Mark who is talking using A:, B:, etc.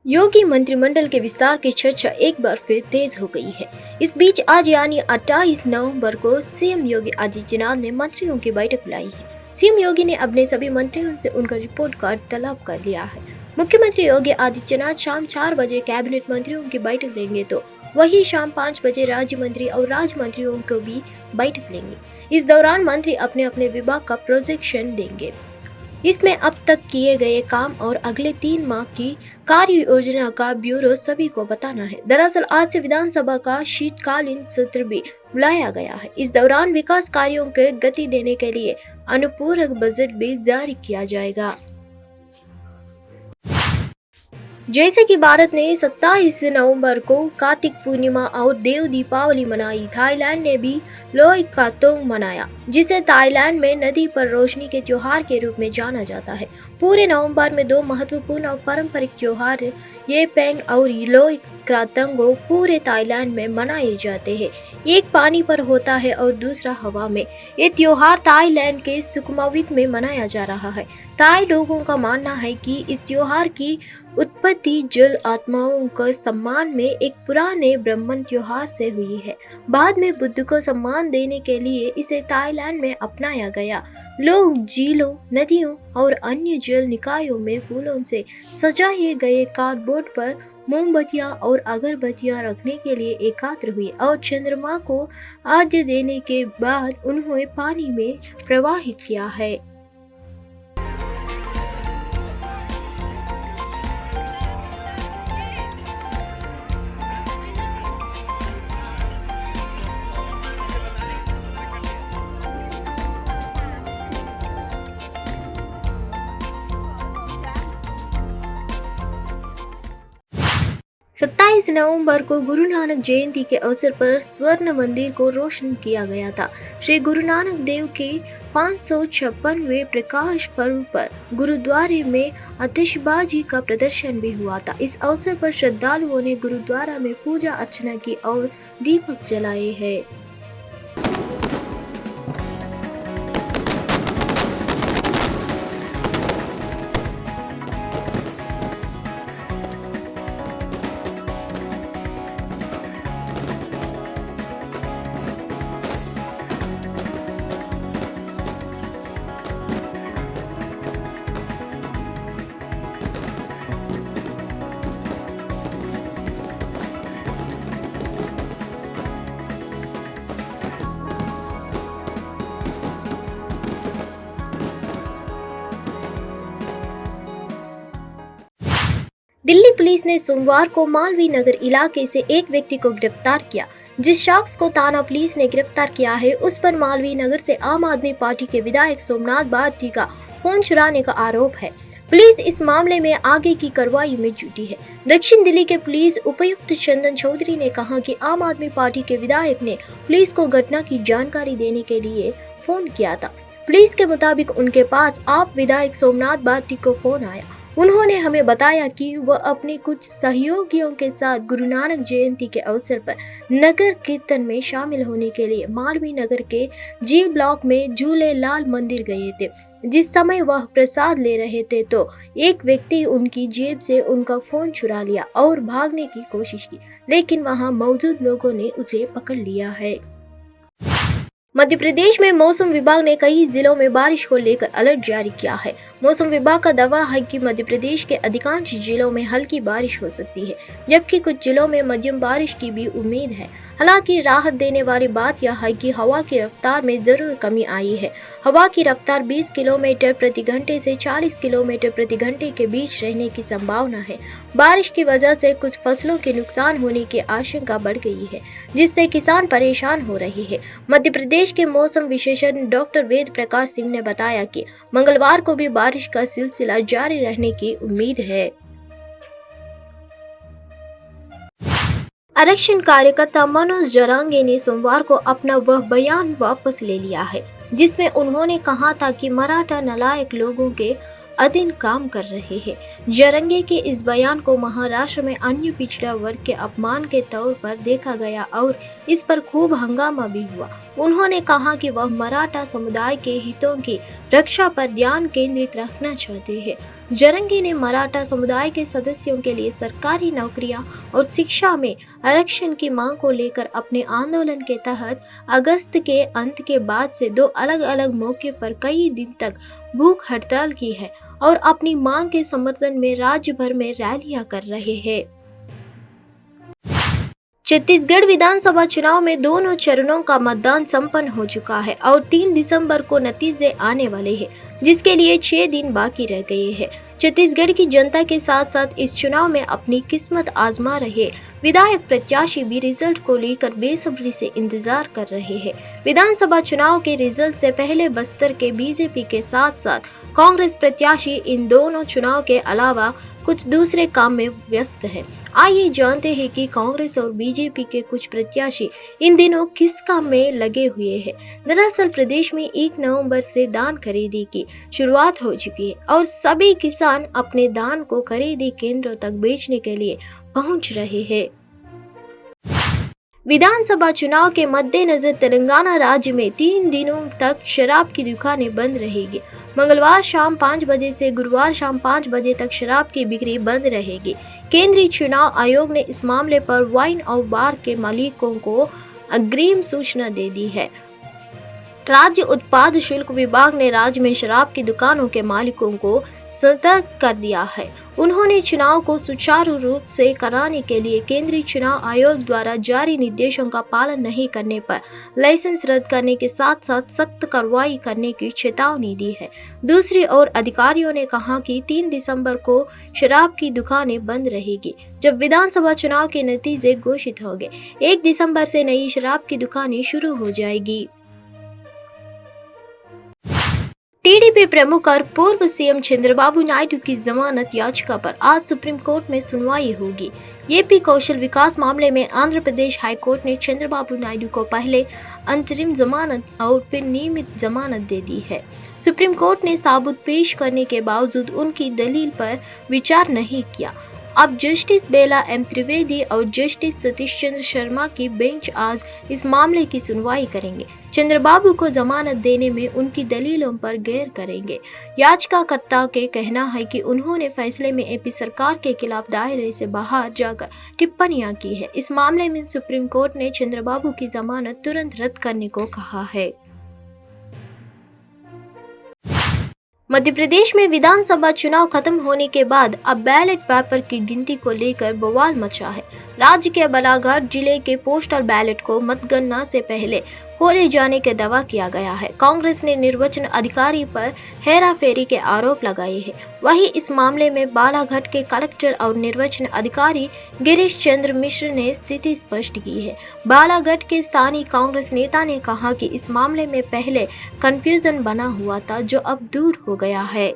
A: योगी मंत्रिमंडल के विस्तार की चर्चा एक बार फिर तेज हो गई है। इस बीच आज यानी 28 नवंबर को सीएम योगी आदित्यनाथ ने मंत्रियों की बैठक बुलाई है। सीएम योगी ने अपने सभी मंत्रियों से उनका रिपोर्ट कार्ड तलब कर लिया है। मुख्यमंत्री योगी आदित्यनाथ शाम 4 बजे कैबिनेट मंत्रियों की बैठक लेंगे तो वही शाम 5 बजे राज्य मंत्री और राज्य मंत्रियों को भी बैठक लेंगे। इस दौरान मंत्री अपने अपने विभाग का प्रोजेक्शन देंगे। इसमें अब तक किए गए काम और अगले 3 माह की कार्य योजना का ब्यूरो सभी को बताना है। दरअसल आज से विधानसभा का शीतकालीन सत्र भी बुलाया गया है। इस दौरान विकास कार्यों को गति देने के लिए अनुपूरक बजट भी जारी किया जाएगा। जैसे कि भारत ने 27 नवंबर को कार्तिक पूर्णिमा और देव दीपावली मनाई, थाईलैंड ने भी लोई कातोंग मनाया, जिसे थाईलैंड में नदी पर रोशनी के त्योहार के रूप में जाना जाता है। पूरे नवंबर में 2 महत्वपूर्ण और पारंपरिक त्योहार ये पेंग और लोई क्रातंगो पूरे थाईलैंड में मनाए जाते हैं। एक पानी पर होता है और दूसरा हवा में। ये त्योहार थाईलैंड के सुखमवित में मनाया जा रहा है। थाई लोगों का मानना है कि इस त्योहार की उत्पत्ति जल आत्माओं के सम्मान में एक पुराने ब्राह्मण त्योहार से हुई है। बाद में बुद्ध को सम्मान देने के लिए इसे थाईलैंड में अपनाया गया। लोग झीलों, नदियों और अन्य जल निकायों में फूलों से सजाए गए कार्डबोर्ड पर मोमबत्तियां और अगरबत्तियां रखने के लिए एकत्र हुए और चंद्रमा को आद्य देने के बाद उन्हें पानी में प्रवाहित किया है। सत्ताईस नवंबर को गुरु नानक जयंती के अवसर पर स्वर्ण मंदिर को रोशन किया गया था। श्री गुरु नानक देव के 556वें प्रकाश पर्व पर गुरुद्वारे में आतिशबाजी का प्रदर्शन भी हुआ था। इस अवसर पर श्रद्धालुओं ने गुरुद्वारा में पूजा अर्चना की और दीपक जलाए हैं। दिल्ली पुलिस ने सोमवार को मालवीय नगर इलाके से एक व्यक्ति को गिरफ्तार किया। जिस शख्स को थाना पुलिस ने गिरफ्तार किया है उस पर मालवीय नगर से आम आदमी पार्टी के विधायक सोमनाथ भारती का फोन चुराने का आरोप है। पुलिस इस मामले में आगे की कार्रवाई में जुटी है। दक्षिण दिल्ली के पुलिस उपायुक्त चंदन चौधरी ने कहा कि आम आदमी पार्टी के विधायक ने पुलिस को घटना की जानकारी देने के लिए फोन किया था। पुलिस के मुताबिक उनके पास आप विधायक सोमनाथ भारती को फोन आया। उन्होंने हमें बताया कि वह अपने कुछ सहयोगियों के साथ गुरु नानक जयंती के अवसर पर नगर कीर्तन में शामिल होने के लिए मालवीय नगर के जी ब्लॉक में झूले लाल मंदिर गए थे। जिस समय वह प्रसाद ले रहे थे तो एक व्यक्ति उनकी जेब से उनका फोन चुरा लिया और भागने की कोशिश की, लेकिन वहां मौजूद लोगों ने उसे पकड़ लिया है। मध्य प्रदेश में मौसम विभाग ने कई जिलों में बारिश को लेकर अलर्ट जारी किया है। मौसम विभाग का दावा है कि मध्य प्रदेश के अधिकांश जिलों में हल्की बारिश हो सकती है, जबकि कुछ जिलों में मध्यम बारिश की भी उम्मीद है। हालांकि राहत देने वाली बात यह है कि हवा की रफ्तार में जरूर कमी आई है। हवा की रफ्तार 20 किलोमीटर प्रति घंटे से 40 किलोमीटर प्रति घंटे के बीच रहने की संभावना है। बारिश की वजह से कुछ फसलों के नुकसान होने की आशंका बढ़ गई है, जिससे किसान परेशान हो रहे हैं। मध्य प्रदेश के मौसम विशेषज्ञ डॉक्टर वेद प्रकाश सिंह ने बताया कि मंगलवार को भी बारिश का सिलसिला जारी रहने की उम्मीद है। आरक्षण कार्यकर्ता मनोज जरांगे ने सोमवार को अपना वह बयान वापस ले लिया है, जिसमें उन्होंने कहा था कि मराठा नालायक लोगों के अधीन काम कर रहे हैं। जरंगे के इस बयान को महाराष्ट्र में अन्य पिछड़ा वर्ग के अपमान के तौर पर देखा गया और इस पर खूब हंगामा भी हुआ। उन्होंने कहा कि वह मराठा समुदाय के हितों की रक्षा पर ध्यान केंद्रित रखना चाहते हैं। जरंगी ने मराठा समुदाय के सदस्यों के लिए सरकारी नौकरियां और शिक्षा में आरक्षण की मांग को लेकर अपने आंदोलन के तहत अगस्त के अंत के बाद से 2 अलग-अलग मौके पर कई दिन तक भूख हड़ताल की है और अपनी मांग के समर्थन में राज्य भर में रैलियां कर रहे हैं। छत्तीसगढ़ विधानसभा चुनाव में दोनों चरणों का मतदान संपन्न हो चुका है और 3 दिसंबर को नतीजे आने वाले हैं, जिसके लिए 6 दिन बाकी रह गए हैं। छत्तीसगढ़ की जनता के साथ साथ इस चुनाव में अपनी किस्मत आजमा रहे विधायक प्रत्याशी भी रिजल्ट को लेकर बेसब्री से इंतजार कर रहे हैं। विधानसभा चुनाव के रिजल्ट से पहले बस्तर के बीजेपी के साथ साथ कांग्रेस प्रत्याशी इन दोनों चुनाव के अलावा कुछ दूसरे काम में व्यस्त हैं। आइए जानते हैं कि कांग्रेस और बीजेपी के कुछ प्रत्याशी इन दिनों किस काम में लगे हुए हैं। दरअसल प्रदेश में 1 नवंबर से धान खरीदी की शुरुआत हो चुकी है और सभी किसान अपने धान को खरीदी केंद्रों तक बेचने के लिए पहुंच रहे हैं। विधानसभा चुनाव के मद्देनजर तेलंगाना राज्य में 3 दिनों तक शराब की दुकानें बंद रहेगी। मंगलवार शाम 5 बजे से गुरुवार शाम 5 बजे तक शराब की बिक्री बंद रहेगी। केंद्रीय चुनाव आयोग ने इस मामले पर वाइन और बार के मालिकों को अग्रिम सूचना दे दी है। राज्य उत्पाद शुल्क विभाग ने राज्य में शराब की दुकानों के मालिकों को सतर्क कर दिया है। उन्होंने चुनाव को सुचारू रूप से कराने के लिए केंद्रीय चुनाव आयोग द्वारा जारी निर्देशों का पालन नहीं करने पर लाइसेंस रद्द करने के साथ साथ सख्त कार्रवाई करने की चेतावनी दी है। दूसरी ओर अधिकारियों ने कहा कि 3 दिसंबर को शराब की दुकानें बंद रहेगी, जब विधानसभा चुनाव के नतीजे घोषित होंगे। 1 दिसंबर से नई शराब की दुकानें शुरू हो जाएगी। टीडीपी प्रमुख और पूर्व सीएम चंद्रबाबू नायडू की जमानत याचिका पर आज सुप्रीम कोर्ट में सुनवाई होगी। एपी कौशल विकास मामले में आंध्र प्रदेश हाईकोर्ट ने चंद्रबाबू नायडू को पहले अंतरिम जमानत और फिर नियमित जमानत दे दी है। सुप्रीम कोर्ट ने सबूत पेश करने के बावजूद उनकी दलील पर विचार नहीं किया। अब जस्टिस बेला एम त्रिवेदी और जस्टिस सतीश चंद्र शर्मा की बेंच आज इस मामले की सुनवाई करेंगे। चंद्रबाबू को जमानत देने में उनकी दलीलों पर गौर करेंगे। याचिकाकर्ता के कहना है कि उन्होंने फैसले में एपी सरकार के खिलाफ दायरे से बाहर जाकर टिप्पणियां की है। इस मामले में सुप्रीम कोर्ट ने चंद्रबाबू की जमानत तुरंत रद्द करने को कहा है। मध्य प्रदेश में विधानसभा चुनाव खत्म होने के बाद अब बैलेट पेपर की गिनती को लेकर बवाल मचा है। राज्य के बालाघाट जिले के पोस्टल बैलेट को मतगणना से पहले खोले जाने का दावा किया गया है। कांग्रेस ने निर्वाचन अधिकारी पर हेराफेरी के आरोप लगाए हैं। वहीं इस मामले में बालाघाट के कलेक्टर और निर्वाचन अधिकारी गिरीश चंद्र मिश्र ने स्थिति स्पष्ट की है। बालाघाट के स्थानीय कांग्रेस नेता ने कहा कि इस मामले में पहले कंफ्यूजन बना हुआ था, जो अब दूर हो गया है।